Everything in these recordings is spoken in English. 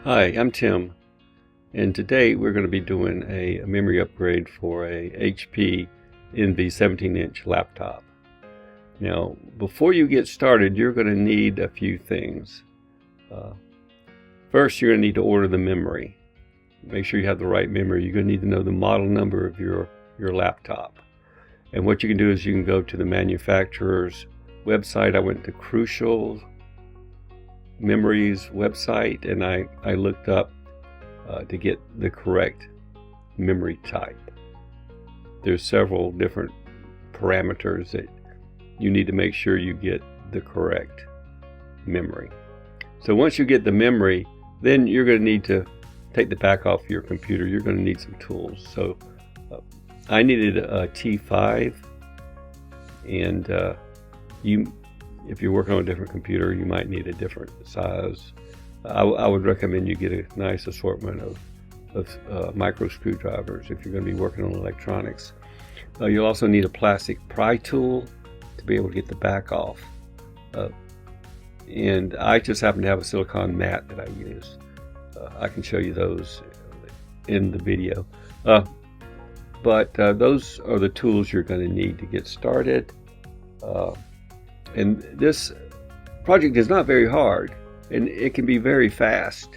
Hi, I'm Tim, and today we're going to be doing a memory upgrade for a HP Envy 17-inch laptop. Now, before you get started, you're going to need a few things. First, you're going to need to order the memory. Make sure you have the right memory. You're going to need to know the model number of your laptop. And what you can do is you can go to the manufacturer's website. I went to Crucial Memory's website and I looked up to get the correct memory type. There's several different parameters that you need to make sure you get the correct memory. So once you get the memory, then you're going to need to take the back off your computer. You're going to need some tools. So I needed a T5, and if you're working on a different computer, you might need a different size. I would recommend you get a nice assortment of micro screwdrivers if you're going to be working on electronics. You'll also need a plastic pry tool to be able to get the back off. And I just happen to have a silicone mat that I use. I can show you those in the video. But those are the tools you're going to need to get started. And this project is not very hard, and it can be very fast.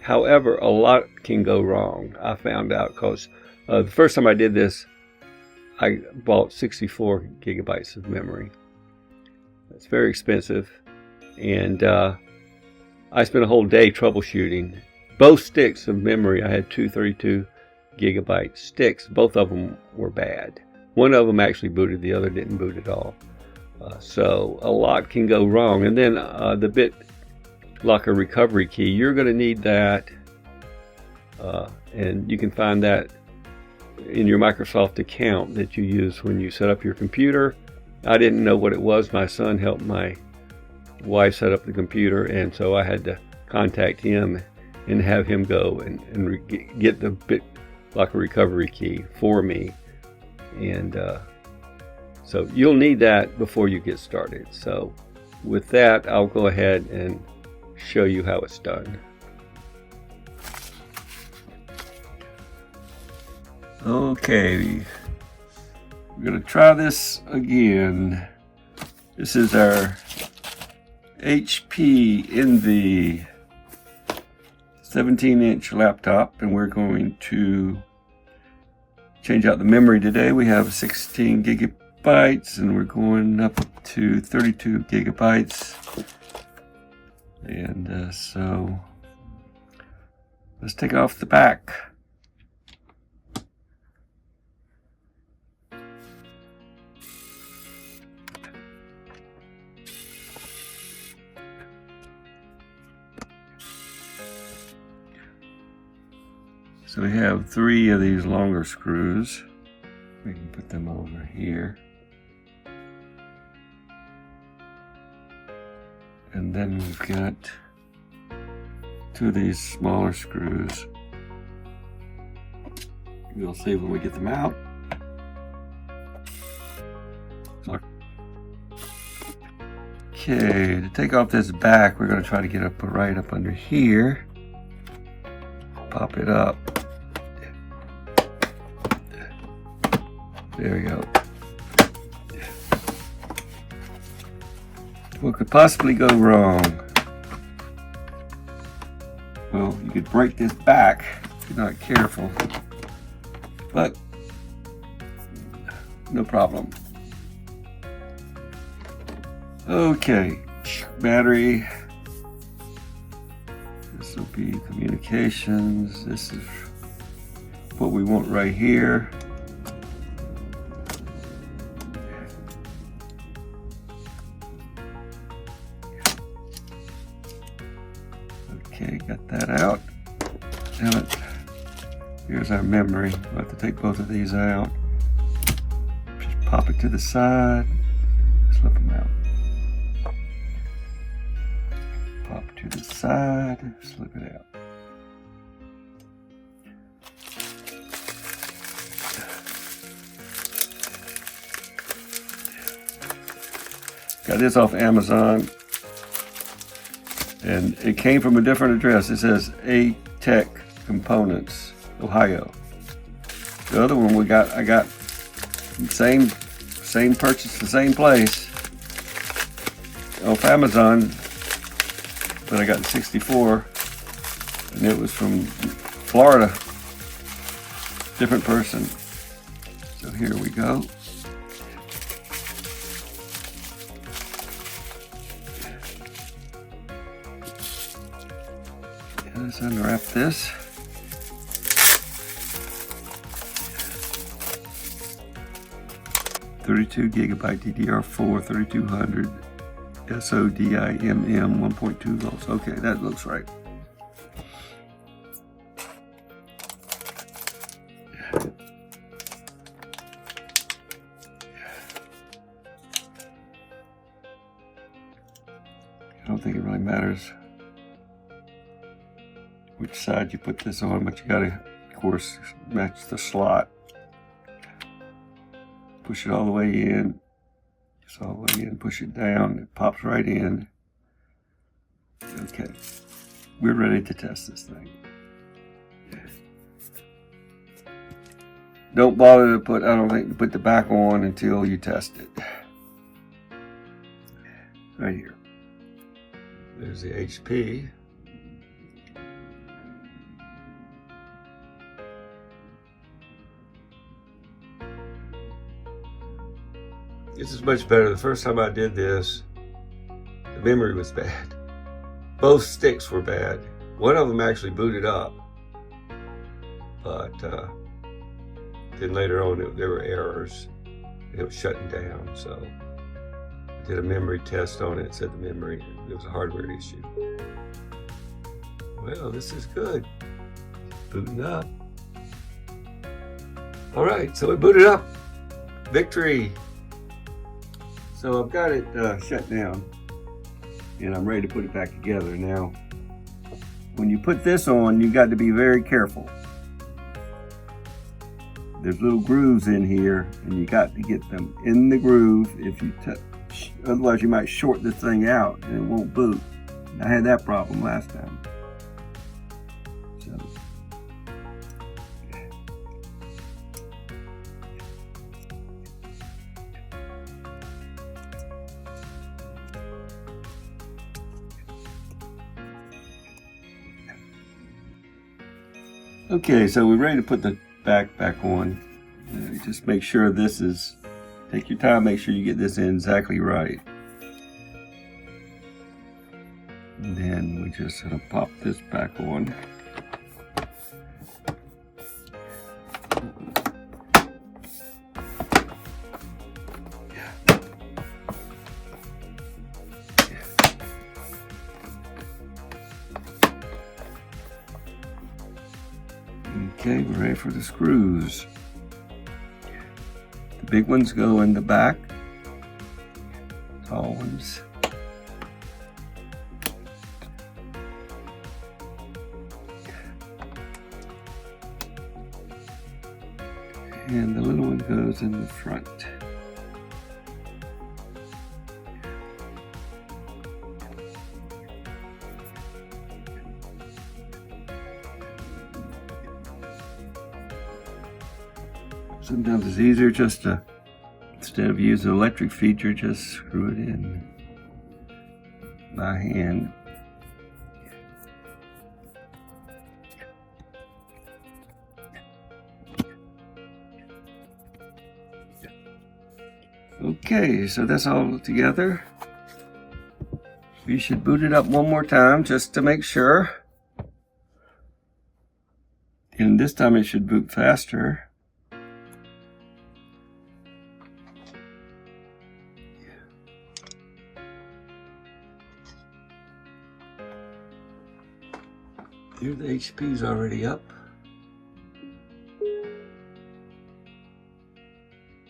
However, a lot can go wrong. I found out because the first time I did this, I bought 64 gigabytes of memory. It's very expensive, and I spent a whole day troubleshooting. Both sticks of memory, I had two 32 gigabyte sticks. Both of them were bad. One of them actually booted, the other didn't boot at all. So a lot can go wrong. And then the BitLocker recovery key, you're going to need that, and you can find that in your Microsoft account that you use when you set up your computer. I didn't know what it was. My son helped my wife set up the computer, and so I had to contact him and have him go and get the BitLocker recovery key for me. And so you'll need that before you get started. So with that, I'll go ahead and show you how it's done. Okay, we're going to try this again. This is our HP Envy 17-inch laptop, and we're going to change out the memory today. We have 16 gigabytes, and we're going up to 32 gigabytes. And so let's take off the back. So we have 3 of these longer screws. We can put them over here. And then we've got 2 of these smaller screws. You'll see when we get them out. Okay, to take off this back, we're going to try to get up right up under here. Pop it up. There we go. What could possibly go wrong? Well, you could break this back if you're not careful, but no problem. Okay, battery. This will be communications. This is what we want right here. Okay, got that out. Now here's our memory. We'll have to take both of these out. Just pop it to the side. Slip them out. Pop to the side. Slip it out. Got this off Amazon. And it came from a different address. It says A Tech Components, Ohio. The other one I got same purchase, the same place off Amazon, but I got the 64, and it was from Florida. Different person. So here we go. Let's unwrap this. .32 gigabyte DDR4, 3200 SODIMM, 1.2 volts. Okay, that looks right. I don't think it really matters which side you put this on, but you gotta, of course, match the slot. Push it all the way in, just all the way in, push it down, it pops right in. Okay, we're ready to test this thing. Don't bother to put, I don't think, to put the back on until you test it. Right here. There's the HP. This is much better. The first time I did this, the memory was bad. Both sticks were bad. One of them actually booted up, but then later on there were errors. It was shutting down, so I did a memory test on it. It said the memory, it was a hardware issue. Well, this is good. Booting up. All right, so it booted up. Victory. So I've got it shut down, and I'm ready to put it back together. Now, when you put this on, you got to be very careful. There's little grooves in here, and you got to get them in the groove. If you otherwise you might short this thing out, and it won't boot. I had that problem last time. So. Okay, so we're ready to put the back on. Just make sure this is, take your time, make sure you get this in exactly right. And then we're just gonna pop this back on. Okay, we're ready for the screws. The big ones go in the back, tall ones. And the little one goes in the front. Sometimes it's easier just to, instead of using the electric feature, just screw it in by hand. Okay, so that's all together. We should boot it up one more time just to make sure. And this time it should boot faster. Here the HP's already up.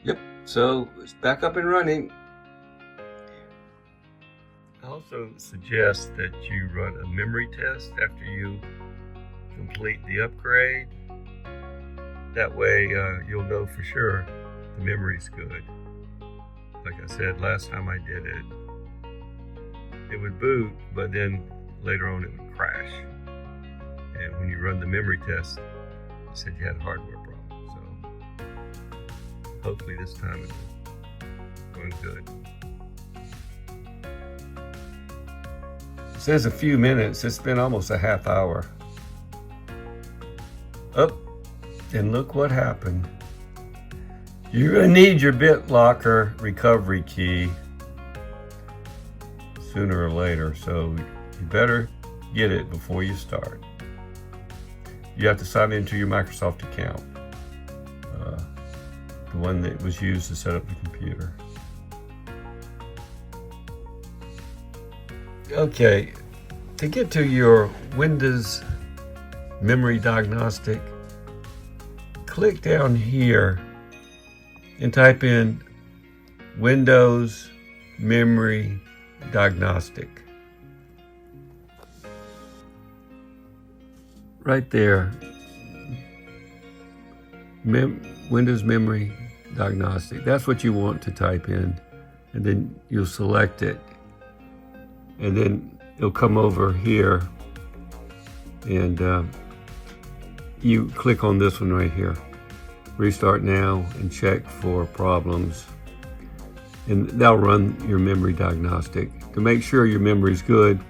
Yep, so it's back up and running. I also suggest that you run a memory test after you complete the upgrade. That way you'll know for sure the memory's good. Like I said, last time I did it, it would boot, but then later on it would crash. And when you run the memory test, it said you had a hardware problem. So hopefully this time it's going good. It says a few minutes. It's been almost a half hour. Oh, and look what happened. You're going to need your BitLocker recovery key sooner or later, so you better get it before you start. You have to sign into your Microsoft account, the one that was used to set up the computer. Okay, to get to your Windows memory diagnostic, click down here and type in Windows memory diagnostic. Right there, Windows memory diagnostic. That's what you want to type in, and then you'll select it, and then it'll come over here, and you click on this one right here, restart now, and check for problems, and that'll run your memory diagnostic to make sure your memory is good.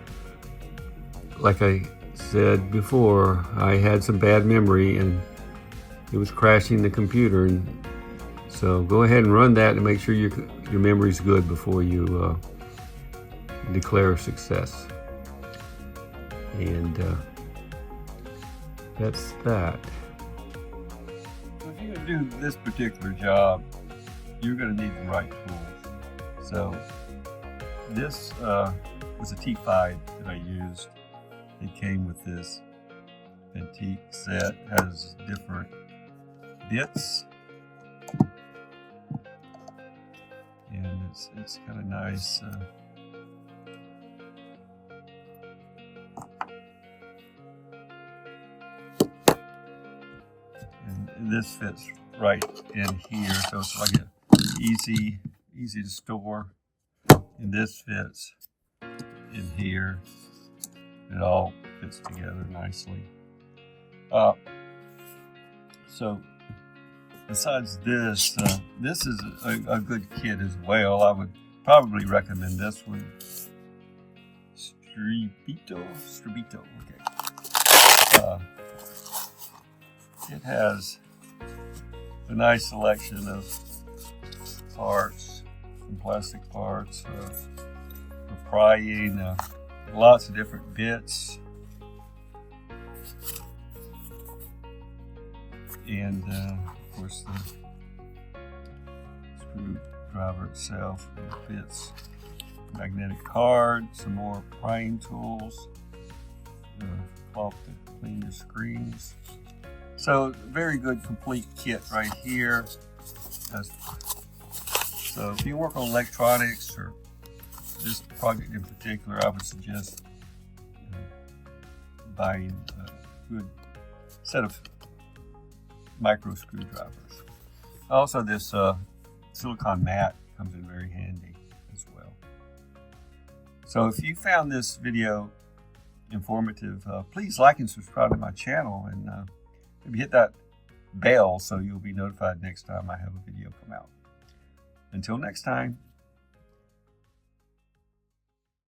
Like I said before, I had some bad memory and it was crashing the computer, and so go ahead and run that and make sure your memory is good before you declare success. And that's that. So if you're going to do this particular job, you're going to need the right tools. So this was a T5 that I used. It came with this antique set, has different bits, and it's kind of nice. And this fits right in here, so it's like easy to store. And this fits in here. It all fits together nicely. So besides this, this is a good kit as well. I would probably recommend this one. Stribito, okay. It has a nice selection of parts, some plastic parts for prying, lots of different bits, and of course the screwdriver itself fits. Magnetic card, some more prying tools, cloth to clean your screens. So very good complete kit right here. So if you work on electronics or this project in particular, I would suggest buying a good set of micro screwdrivers. Also, this silicone mat comes in very handy as well. So if you found this video informative, please like and subscribe to my channel, and maybe hit that bell so you'll be notified next time I have a video come out. Until next time.